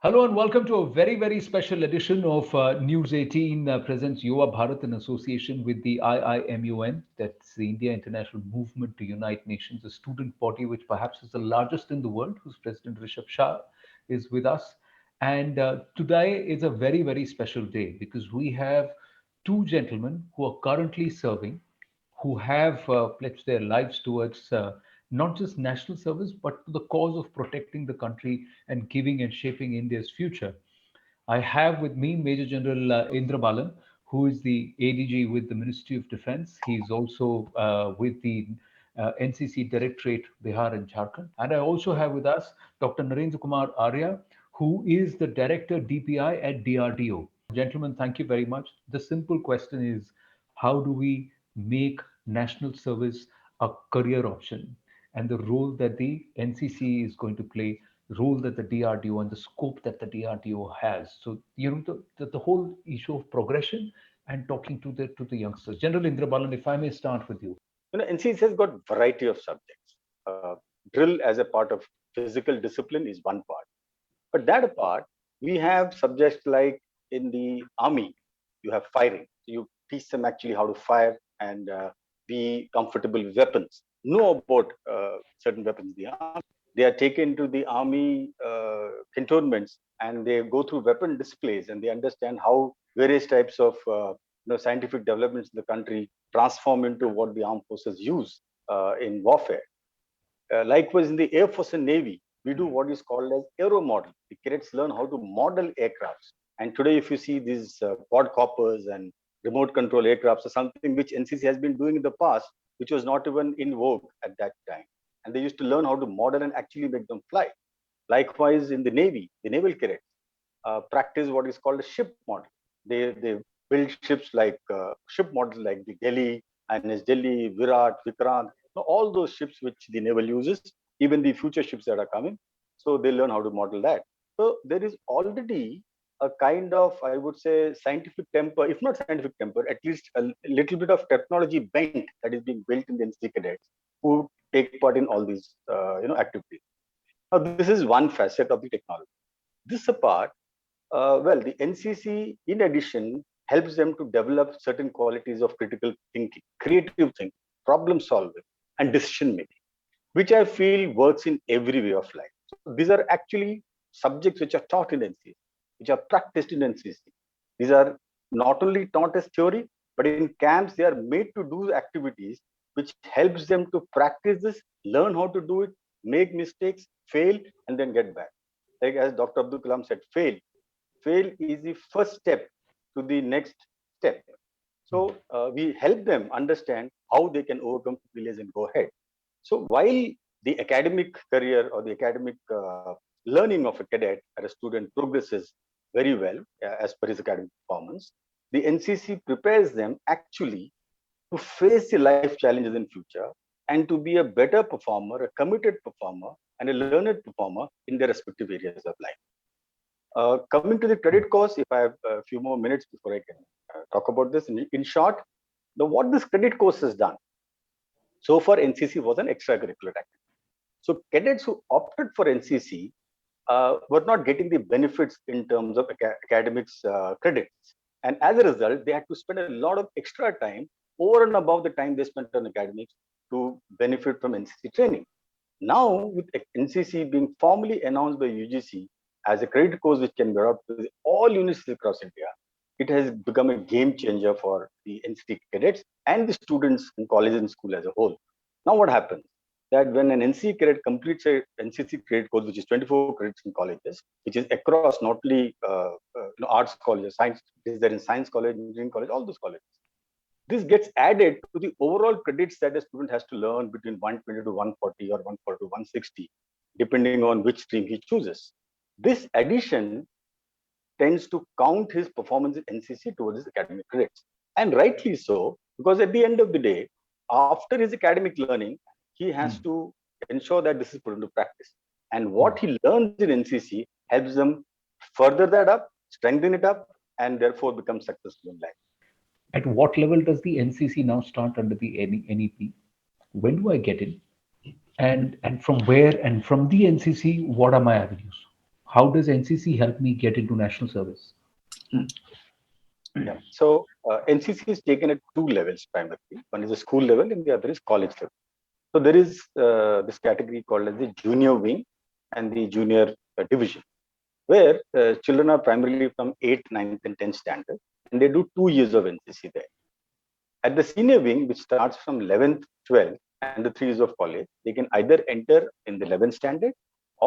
Hello and welcome to a very, very special edition of News 18 presents Yuva Bharat in association with the IIMUN, that's the India International Movement to Unite Nations, a student body which perhaps is the largest in the world, whose president Rishabh Shah is with us. And today is a very, very special day because we have two gentlemen who are currently serving, who have pledged their lives towards not just national service, but to the cause of protecting the country and giving and shaping India's future. I have with me Major General Indra Balan, who is the ADG with the Ministry of Defense. He's also with the NCC Directorate, Bihar and Jharkhand. And I also have with us Dr. Narendra Kumar Arya, who is the Director DPI at DRDO. Gentlemen, thank you very much. The simple question is, how do we make national service a career option? And the role that the NCC is going to play, role that the DRDO and the scope that the DRDO has. So, the whole issue of progression and talking to the youngsters. General Indra Balan, if I may start with you. NCC has got variety of subjects. Drill as a part of physical discipline is one part. But that apart, we have subjects like in the army, you have firing. You teach them actually how to fire and be comfortable with weapons, know about certain weapons in the army. They are taken to the army cantonments and they go through weapon displays and they understand how various types of scientific developments in the country transform into what the armed forces use in warfare. Likewise, in the Air Force and Navy, we do what is called as aero model. The cadets learn how to model aircrafts. And today, if you see these quadcopters and remote control aircrafts, are something which NCC has been doing in the past, which was not even in vogue at that time. And they used to learn how to model and actually make them fly. Likewise, in the Navy, the naval cadets practice what is called a ship model. They build ships like ship models like the Delhi, INS Delhi, Virat, Vikrant, all those ships which the naval uses, even the future ships that are coming. So they learn how to model that. So there is already a kind of, I would say, scientific temper, if not scientific temper, at least a little bit of technology bent that is being built in the NCC cadets who take part in all these activities. Now, this is one facet of the technology. This apart, the NCC, in addition, helps them to develop certain qualities of critical thinking, creative thinking, problem solving, and decision making, which I feel works in every way of life. So these are actually subjects which are taught in NCC, which are practiced in NCC. These are not only taught as theory, but in camps, they are made to do activities which helps them to practice this, learn how to do it, make mistakes, fail, and then get back. Like as Dr. Abdul Kalam said, fail is the first step to the next step. So we help them understand how they can overcome failures and go ahead. So while the academic career or the academic learning of a cadet or a student progresses very well as per his academic performance, the NCC prepares them actually to face the life challenges in future and to be a better performer, a committed performer, and a learned performer in their respective areas of life. Coming to the credit course, if I have a few more minutes before I can talk about this, in short, what this credit course has done so far, NCC was an extracurricular activity. So cadets who opted for NCC were not getting the benefits in terms of academics credits. And as a result, they had to spend a lot of extra time over and above the time they spent on academics to benefit from NCC training. Now, with NCC being formally announced by UGC as a credit course which can be brought to all universities across India, it has become a game changer for the NCC cadets and the students in college and school as a whole. Now, what happens? That when an NCC cadet completes a NCC credit course, which is 24 credits in colleges, which is across not only arts colleges, science, is there in science college, engineering college, all those colleges. This gets added to the overall credits that a student has to learn between 120 to 140 or 140 to 160, depending on which stream he chooses. This addition tends to count his performance in NCC towards his academic credits. And rightly so, because at the end of the day, after his academic learning, he has to ensure that this is put into practice. And what he learns in NCC helps them further that up, strengthen it up, and therefore become successful in life. At what level does the NCC now start under the NEP? When do I get in? And from where? And from the NCC, what are my avenues? how does NCC help me get into national service? Yeah. So NCC is taken at two levels primarily. One is the school level and the other is college level. So there is this category called as the junior wing and the junior division, where children are primarily from 8th, 9th, and 10th standard, and they do 2 years of NCC there. At the senior wing, which starts from 11th, 12th, and the 3 years of college, they can either enter in the 11th standard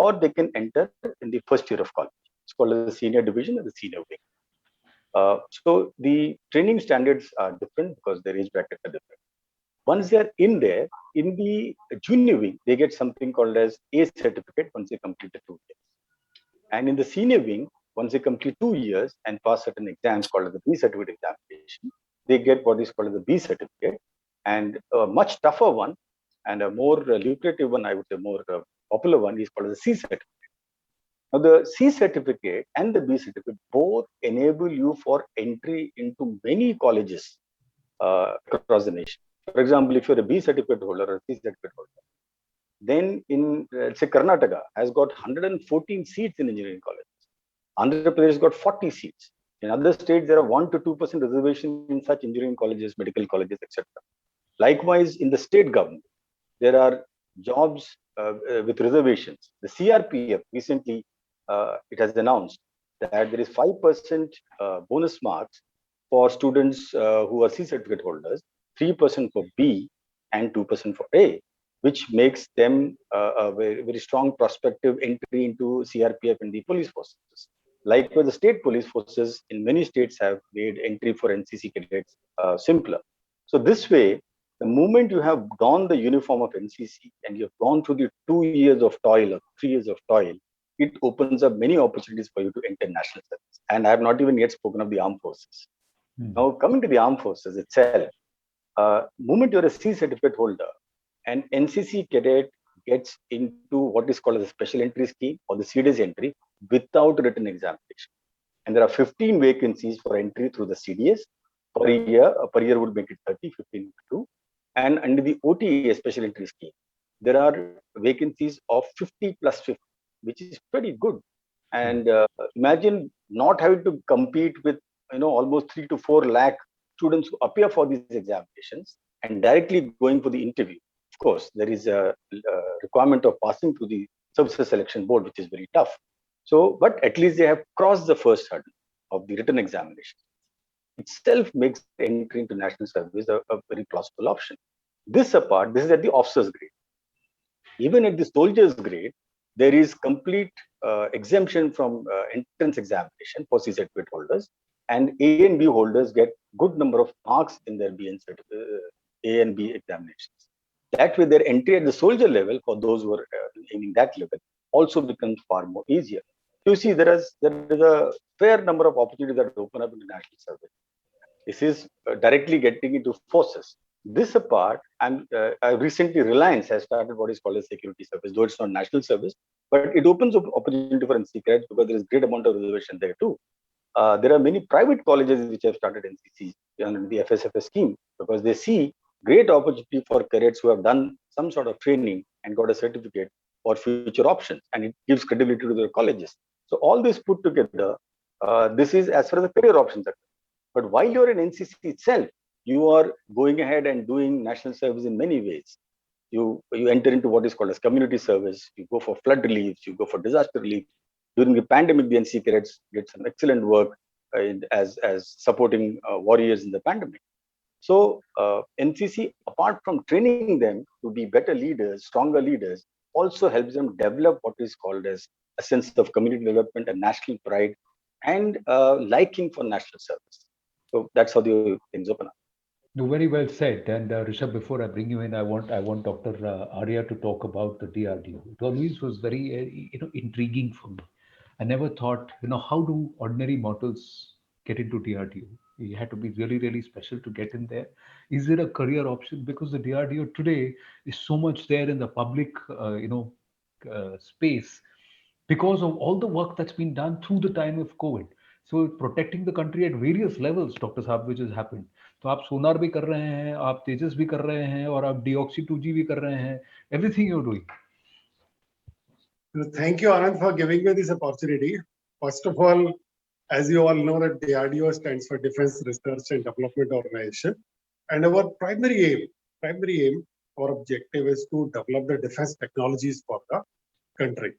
or they can enter in the first year of college. It's called the senior division or the senior wing. So the training standards are different because their age brackets are different. Once they are in there, in the junior wing, they get something called as A certificate once they complete the 2 years. And in the senior wing, once they complete 2 years and pass certain exams called as the B certificate examination, they get what is called as the B certificate. And a much tougher one and a more lucrative one, I would say more popular one, is called as the C certificate. Now, the C certificate and the B certificate both enable you for entry into many colleges across the nation. For example, if you're a B certificate holder or a C certificate holder, then in, let's say, Karnataka has got 114 seats in engineering colleges. Andhra Pradesh has got 40 seats. In other states, there are 1 to 2% reservation in such engineering colleges, medical colleges, etc. Likewise, in the state government, there are jobs with reservations. The CRPF recently it has announced that there is 5% bonus marks for students who are C certificate holders, 3% for B, and 2% for A, which makes them a very, very strong prospective entry into CRPF and the police forces. Likewise, the state police forces in many states have made entry for NCC cadets simpler. So this way, the moment you have donned the uniform of NCC and you have gone through the 2 years of toil or 3 years of toil, it opens up many opportunities for you to enter national service. And I have not even yet spoken of the armed forces. Now, coming to the armed forces itself, moment you're a C certificate holder, an NCC cadet gets into what is called as a special entry scheme or the CDS entry without written examination. And there are 15 vacancies for entry through the CDS per year. Per year would make it 30, 15 2. And under the OTA special entry scheme, there are vacancies of 50 plus 50, which is pretty good. And imagine not having to compete with almost 3 to 4 lakh students who appear for these examinations and directly going for the interview. Of course, there is a requirement of passing through the services selection board, which is very tough. So, but at least they have crossed the first hurdle of the written examination. Itself makes entry into national service a very plausible option. This apart, this is at the officer's grade. Even at the soldier's grade, there is complete exemption from entrance examination for C certificate holders, and A and B holders get good number of marks in their A and B examinations. That way, their entry at the soldier level, for those who are aiming that level, also becomes far more easier. You see, there is a fair number of opportunities that open up in the national service. This is directly getting into forces. This apart, and recently Reliance has started what is called a security service, though it's not national service, but it opens up opportunity for NCC cadets because there is great amount of reservation there too. There are many private colleges which have started NCC under the FSFS scheme because they see great opportunity for cadets who have done some sort of training and got a certificate for future options, and it gives credibility to their colleges. So all this put together, this is as far as the career options are. But while you're in NCC itself, you are going ahead and doing national service in many ways. You enter into what is called as community service. You go for flood relief. You go for disaster relief. During the pandemic, the NCC cadets did some excellent work as supporting warriors in the pandemic. So NCC, apart from training them to be better leaders, stronger leaders, also helps them develop what is called as a sense of community development and national pride and liking for national service. So that's how the things open up. No, very well said. And Rishabh, before I bring you in, I want Dr. Arya to talk about the DRDO. It always was very intriguing for me. I never thought, how do ordinary mortals get into DRDO? You had to be really, really special to get in there. Is it a career option? Because the DRDO today is so much there in the public, space because of all the work that's been done through the time of COVID. So protecting the country at various levels, Dr. Saab, which has happened. तो आप सोनार भी कर रहे हैं, आप तेजस भी कर रहे हैं, और आप डीऑक्सी 2G भी कर रहे हैं. Everything you're doing. Thank you, Anand, for giving me this opportunity. First of all, as you all know, that DRDO stands for Defense Research and Development Organization, and our primary aim, our objective is to develop the defense technologies for the country.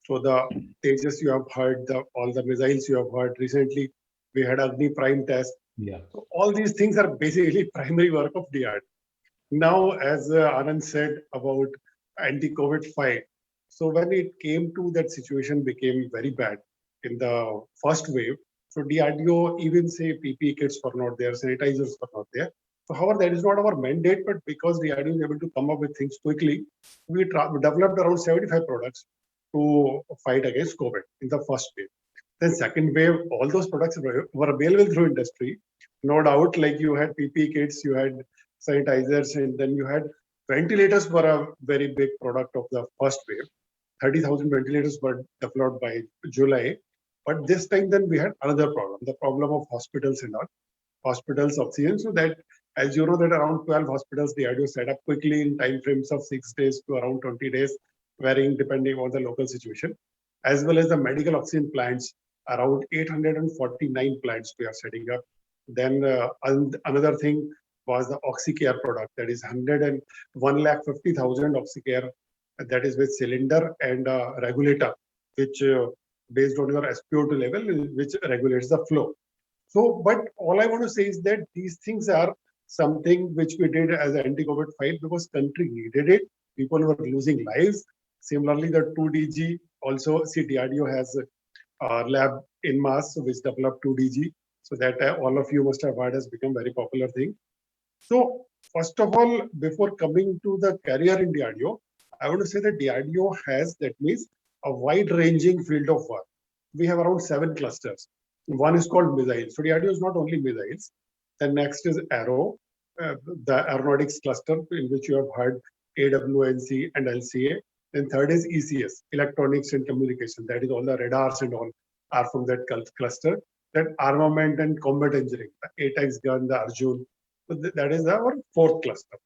So the Tejas you have heard, all the missiles you have heard recently, we had Agni Prime test. Yeah. So all these things are basically primary work of DRDO. Now, as Anand said about anti-COVID fight, so when it came to that situation became very bad in the first wave. So DRDO even say PPE kits were not there, sanitizers were not there. So however, that is not our mandate, but because DRDO is able to come up with things quickly, we developed around 75 products to fight against COVID in the first wave. Then second wave, all those products were available through industry. No doubt, like you had PPE kits, you had sanitizers, and then you had ventilators were a very big product of the first wave. 30,000 ventilators were developed by July. But this time then we had another problem, the problem of hospitals and all. Hospitals oxygen. So that, as you know, that around 12 hospitals, the idea set up quickly in time frames of 6 days to around 20 days, varying depending on the local situation, as well as the medical oxygen plants, around 849 plants we are setting up. Then another thing was the OxyCare product, that is 1,50,000 OxyCare, that is with cylinder and regulator, which based on your SpO2 level, which regulates the flow. So, but all I want to say is that these things are something which we did as an anti-COVID fight because country needed it. People were losing lives. Similarly, the 2DG also, see, DRDO has a lab in mass which developed 2DG. So that all of you must have heard has become very popular thing. So first of all, before coming to the career in DRDO, I want to say that DRDO has, that means, a wide-ranging field of work. We have around 7 clusters. One is called missiles. So DRDO is not only missiles. The next is Aero, the aeronautics cluster, in which you have heard AWNC and LCA. Then third is ECS, electronics and communication. That is all the radars and all are from that cluster. Then armament and combat engineering, the ATACMS gun, the Arjun. So that is our 4th cluster.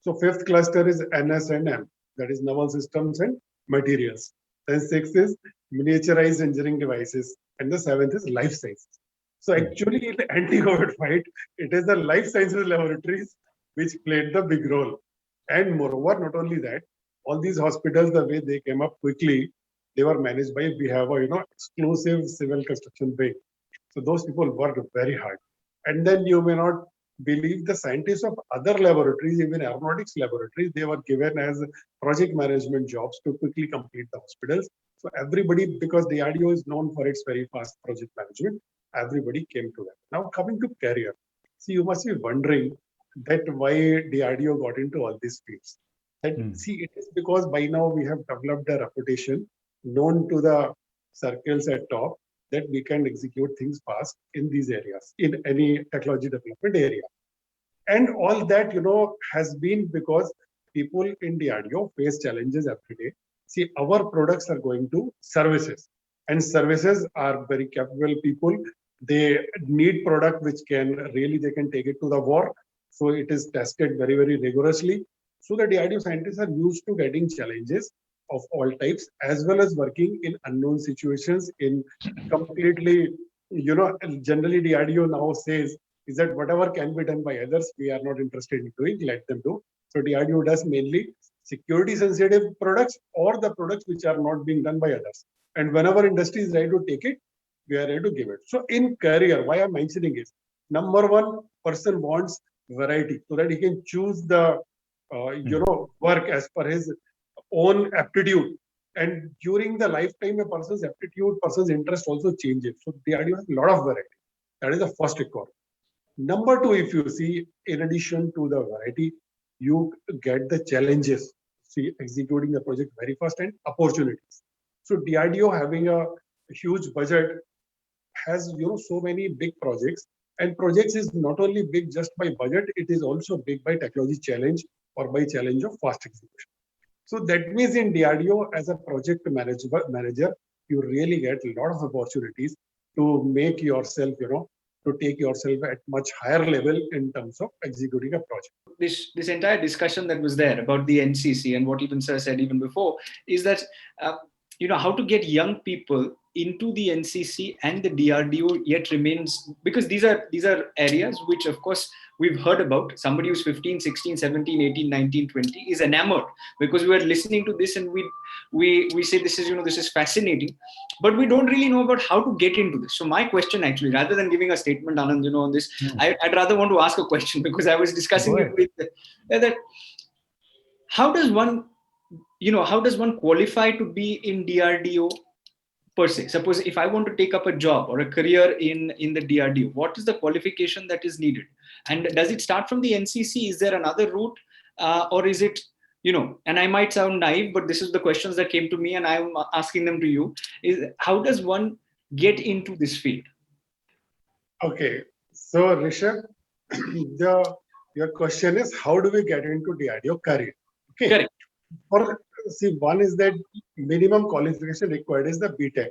So 5th cluster is NS&M, that is naval systems and materials. Then 6th is miniaturized engineering devices, and the 7th is life sciences. So actually, in the anti-COVID fight, it is the life sciences laboratories which played the big role. And moreover, not only that, all these hospitals, the way they came up quickly, they were managed by, we have a exclusive civil construction wing. So those people worked very hard. And then you may not believe the scientists of other laboratories, even aeronautics laboratories, they were given as project management jobs to quickly complete the hospitals. So everybody, because DRDO is known for its very fast project management, everybody came to that. Now coming to career. See, you must be wondering that why DRDO got into all these fields. And see, it is because by now we have developed a reputation known to the circles at top that we can execute things fast in these areas, in any technology development area. And all that, has been because people in DRDO face challenges every day. See, our products are going to services, and services are very capable people. They need product which they can take it to the war. So it is tested very, very rigorously. So the DRDO scientists are used to getting challenges of all types, as well as working in unknown situations in completely, generally DRDO now says is that whatever can be done by others, we are not interested in doing, let them do. So DRDO does mainly security sensitive products or the products which are not being done by others. And whenever industry is ready to take it, we are ready to give it. So in career, why I'm mentioning is, number one, person wants variety so that he can choose the, work as per his own aptitude. And during the lifetime, a person's aptitude, person's interest also changes. So DRDO has a lot of variety. That is the first requirement. Number two, if you see, in addition to the variety, you get the challenges. See, executing the project very fast and opportunities. So DRDO having a huge budget has so many big projects, and projects is not only big just by budget, it is also big by technology challenge or by challenge of fast execution. So that means in DRDO as a project manager, you really get a lot of opportunities to make yourself, to take yourself at much higher level in terms of executing a project. This entire discussion that was there about the NCC and what even Sir said even before is that how to get young people into the NCC and the DRDO yet remains, because these are areas which of course we've heard about. Somebody who's 15, 16, 17, 18, 19, 20 is enamored because we are listening to this and we say this is, this is fascinating, but we don't really know about how to get into this. So my question actually, rather than giving a statement, Anand, on this, I'd rather want to ask a question, because I was discussing it with that how does one qualify to be in DRDO per se? Suppose if I want to take up a job or a career in the DRDO, what is the qualification that is needed? And does it start from the NCC? Is there another route? Or is it, and I might sound naive, but this is the questions that came to me and I'm asking them to you, is how does one get into this field? Okay. So Rishabh, your question is, how do we get into DRDO career? Okay. Correct. One is that minimum qualification required is the BTech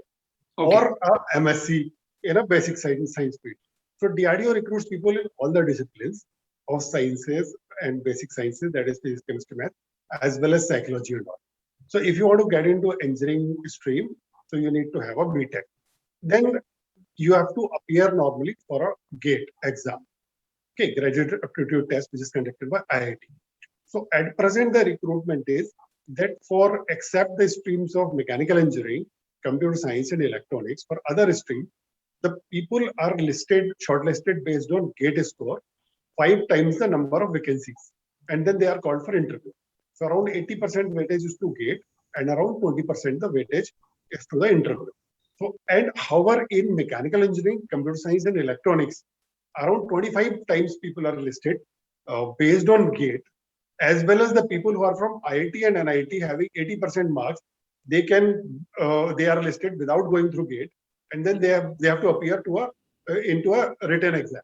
or a MSc in a basic science field. So DRDO recruits people in all the disciplines of sciences and basic sciences, that is physics, chemistry, math, as well as psychology and all. So if you want to get into engineering stream, so you need to have a BTech. Then you have to appear normally for a GATE exam. Okay, graduate aptitude test, which is conducted by IIT. So at present, the recruitment is that for except the streams of mechanical engineering, computer science and electronics, for other streams, the people are shortlisted based on GATE score, 5 times the number of vacancies. And then they are called for interview. So around 80% weightage is to GATE and around 20% the weightage is to the interview. So, and however, in mechanical engineering, computer science and electronics, around 25 times people are listed based on GATE, as well as the people who are from IIT and NIT having 80% marks, they are listed without going through GATE, and then they have to appear into a written exam.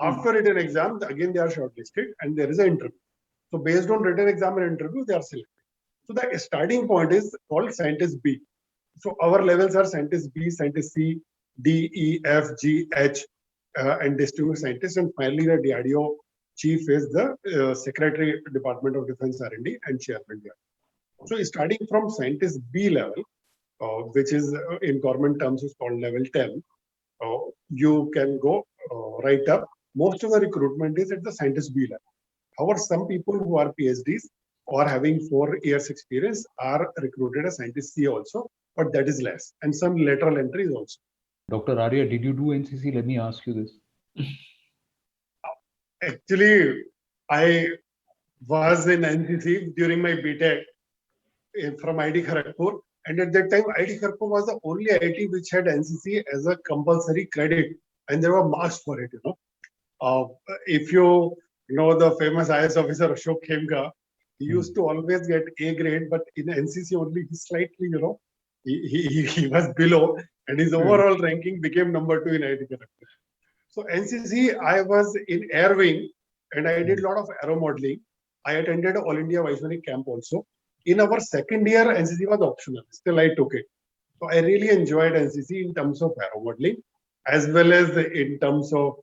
After written exam, again they are shortlisted, and there is an interview. So based on written exam and interview, they are selected. So the starting point is called Scientist B. So our levels are Scientist B, Scientist C, D, E, F, G, H, and Distinguished Scientist, and finally the DRDO chief is the Secretary Department of Defense R&D and Chairman. So starting from Scientist B level, which is in government terms is called level 10, you can go right up. Most of the recruitment is at the Scientist B level. However, some people who are PhDs or having 4 years experience are recruited as Scientist C also, but that is less. And some lateral entries also. Dr. Arya, did you do NCC? Let me ask you this. Actually, I was in NCC during my BTech from IIT Kharagpur. And at that time, IIT Kharagpur was the only IIT which had NCC as a compulsory credit. And there were marks for it, If you know the famous IAS officer Ashok Khemka, he used to always get A grade, but in NCC only he slightly, he was below, and his overall ranking became number 2 in IIT Kharagpur. So NCC, I was in Air Wing, and I did a lot of aero modeling. I attended All India Vaishnavi camp also. In our second year, NCC was optional. Still, I took it. So I really enjoyed NCC in terms of aero modeling, as well as in terms of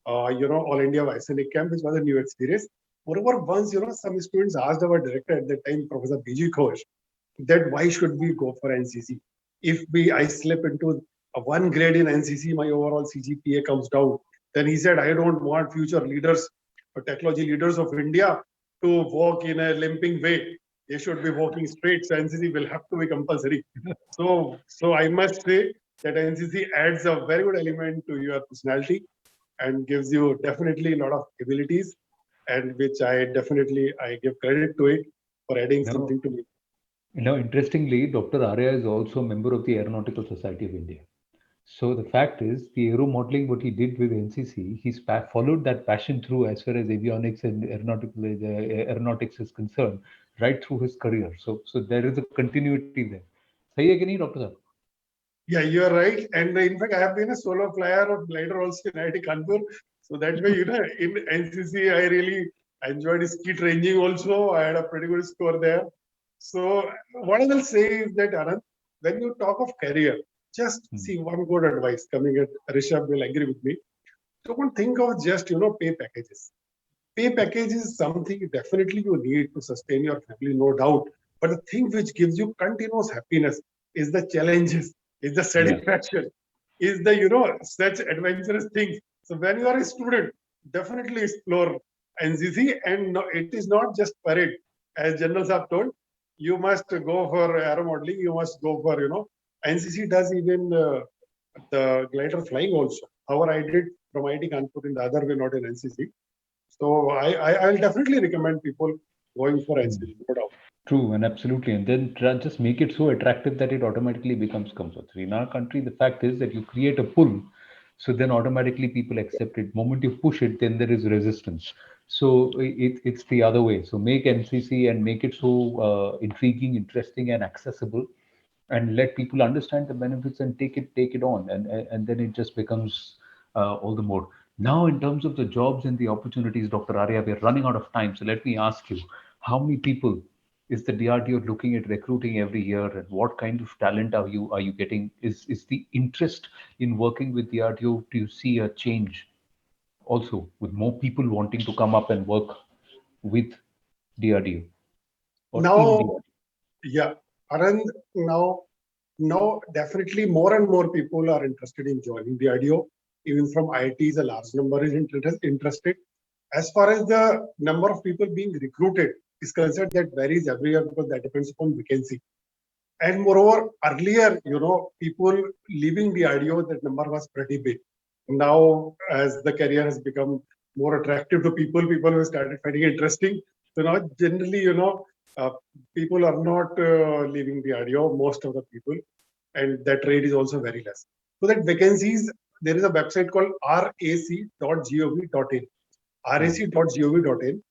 All India Vaishnavi camp, which was a new experience. Moreover, once some students asked our director at that time, Professor B.G. Ghosh, that why should we go for NCC? If I slip into a 1 grade in NCC, my overall CGPA comes down. Then he said, I don't want future leaders or technology leaders of India to walk in a limping way. They should be walking straight. So NCC will have to be compulsory. So I must say that NCC adds a very good element to your personality and gives you definitely a lot of abilities, and which I give credit to it for adding something to me. Interestingly, Dr. Arya is also a member of the Aeronautical Society of India. So the fact is, the aero modeling, what he did with NCC, he's followed that passion through as far as avionics and aeronautics is concerned, right through his career. So there is a continuity there. Sahi hai ki nahi, Dr. Sir? Yeah, you are right. And in fact, I have been a solo flyer or glider also in IIT Kanpur. So that way, in NCC, I really enjoyed ski training also. I had a pretty good score there. So what I will say is that, Anand, when you talk of career, just see one good advice coming at Rishabh will agree with me. Don't think of just, pay packages. Pay package is something definitely you need to sustain your family, no doubt. But the thing which gives you continuous happiness is the challenges, is the satisfaction, is the, such adventurous things. So when you are a student, definitely explore NCC, and no, it is not just parade. As Generals have told, you must go for aero modeling, you must go for, NCC does even the glider flying also. However, I did from IIT Kanpur in the other way, not in NCC. So I'll definitely recommend people going for NCC, no doubt. True, and absolutely. And then just make it so attractive that it automatically becomes compulsory. In our country, the fact is that you create a pull, so then automatically people accept it. Moment you push it, then there is resistance. So it's the other way. So make NCC and make it so intriguing, interesting, and accessible, and let people understand the benefits and take it on, and then it just becomes all the more. Now, in terms of the jobs and the opportunities, Dr. Arya, we're running out of time. So let me ask you, how many people is the DRDO looking at recruiting every year, and what kind of talent are you getting? Is the interest in working with DRDO, do you see a change also with more people wanting to come up and work with DRDO or in Now, DRDO? yeah, Anand, now definitely more and more people are interested in joining the IDO. Even from IITs, a large number is interested. As far as the number of people being recruited is concerned, that varies every year because that depends upon vacancy. And moreover, earlier, people leaving the IDO, that number was pretty big. Now, as the career has become more attractive to people have started finding it interesting. So now, generally, uh, people are not leaving the IDO, most of the people, and that rate is also very less. So that vacancies, there is a website called rac.gov.in. rac.gov.in.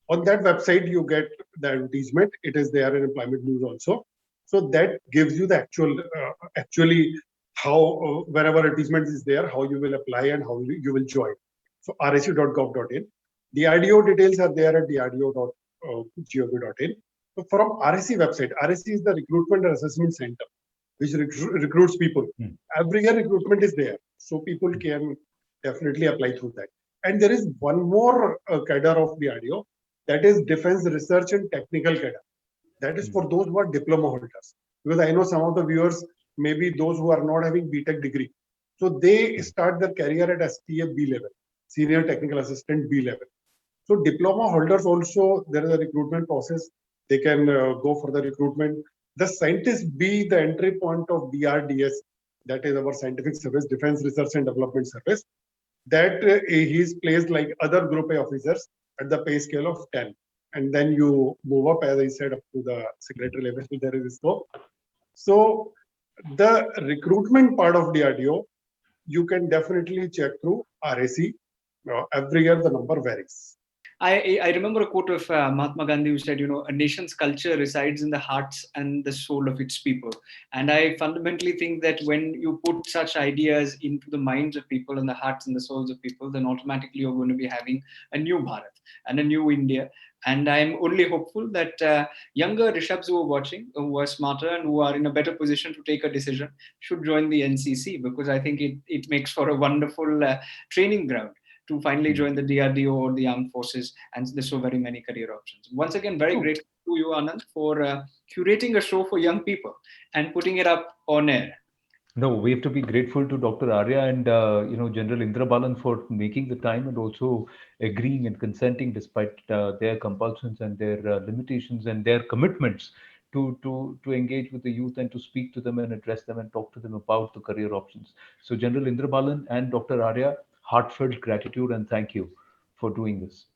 On that website, you get the advertisement. It is there in employment news also. So that gives you the actually how wherever advertisement is there, how you will apply and how you will join. So rac.gov.in. The RDO details are there at the rdo.gov.in. So from RAC website, RAC is the Recruitment and Assessment Center, which recruits people. Every year recruitment is there, so people can definitely apply through that. And there is one more cadre of the RDO, that is Defense Research and Technical cadre. That is for those who are diploma holders. Because I know some of the viewers, maybe those who are not having BTech degree. So they start their career at STA B level, Senior Technical Assistant B level. So diploma holders also, there is a recruitment process. They can go for the recruitment. The scientist B, the entry point of DRDS, that is our scientific service, Defense Research and Development Service, that he is placed like other Group A officers at the pay scale of 10. And then you move up, as I said, up to the secretary level, there is a scope. So the recruitment part of DRDO, you can definitely check through RAC. Every year the number varies. I remember a quote of Mahatma Gandhi who said, a nation's culture resides in the hearts and the soul of its people. And I fundamentally think that when you put such ideas into the minds of people and the hearts and the souls of people, then automatically you're going to be having a new Bharat and a new India. And I'm only hopeful that younger Rishabhs who are watching, who are smarter and who are in a better position to take a decision, should join the NCC, because I think it makes for a wonderful training ground to finally join the DRDO or the armed forces, and there's so very many career options. Once again, very grateful to you, Anand, for curating a show for young people and putting it up on air. No, we have to be grateful to Dr. Arya and General Indrabalan for making the time and also agreeing and consenting despite their compulsions and their limitations and their commitments to engage with the youth and to speak to them and address them and talk to them about the career options. So General Indrabalan and Dr. Arya, heartfelt gratitude and thank you for doing this.